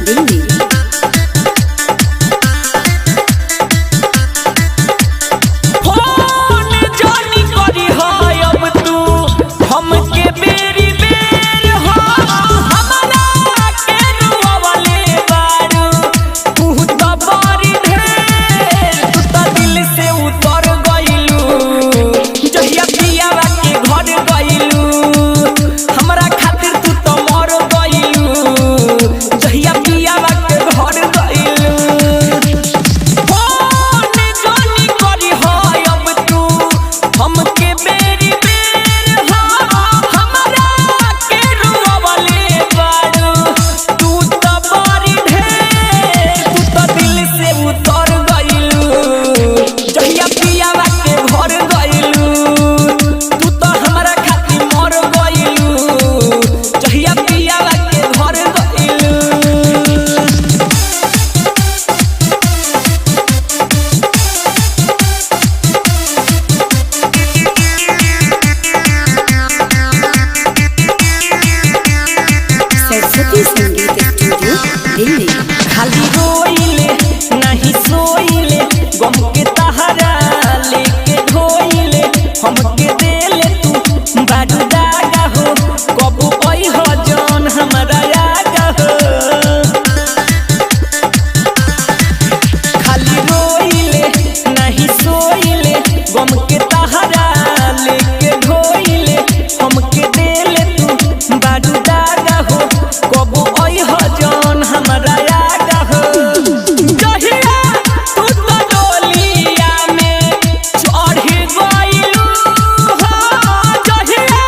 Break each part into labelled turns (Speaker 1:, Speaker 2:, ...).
Speaker 1: दिल्ली। दिल्ली।
Speaker 2: खाली रोइले नहीं सोइले गम के तहरा लेके ढोइले हमके देले तू बाडू दागा हो कबू ओई हो जौन हमरा आगा हो। खाली रोइले नहीं सोइले गम के तहरा लेके ढोइले हमके देले तू बाडू दागा हो कबू ओई हो जौन हमरा आगा हो। जहिया तू तो डोलिया में चढ़ गइलू हो, जहिया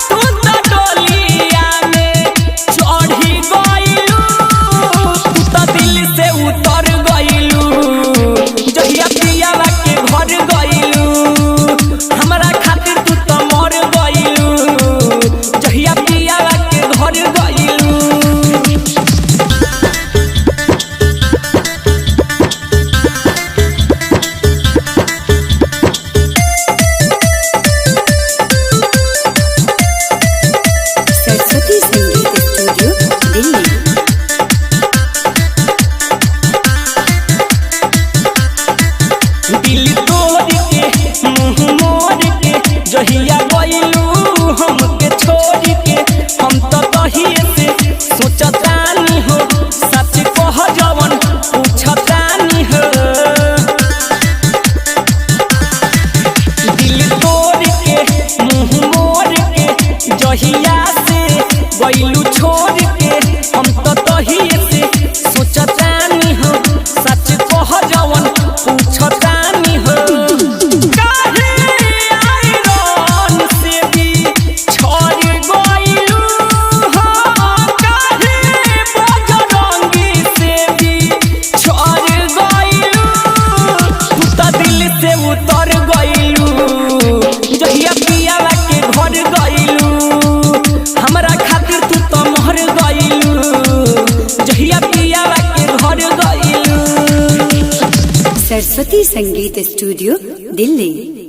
Speaker 2: तू तो डोलिया में चढ़ गइलू तू तो दिल से उतर गइलू। जहिया पियावा के घर गइलू हमरा खातिर तू तो मर गइलू। जहिया पियावा के घर गइलू
Speaker 1: सरस्वती संगीत स्टूडियो दिल्ली।
Speaker 2: दिल तोड़ के मुँह मोड़ के जहिया गइलू हमके छोड़ के हम तो कहिए से सोचतानी हो सच कह जवन पूछतानी हो। दिल तोड़ के मुँह मोड़ के जहिया से गइलू छोड़ के हम तो कहिए से सोचतानी हो सच कह जवन पूछतानी हो। काहे आयरन से भी छोड़ गइलू हो, काहे बजरंगी से भी छोड़ गइलू तू तो दिल से उतर गइलू। जहिया पियावा के घर गइलू हमरा खातिर तू तो मर गइलू। जहिया पियावा के घर गइलू।
Speaker 1: सरस्वती संगीत स्टूडियो दिल्ली।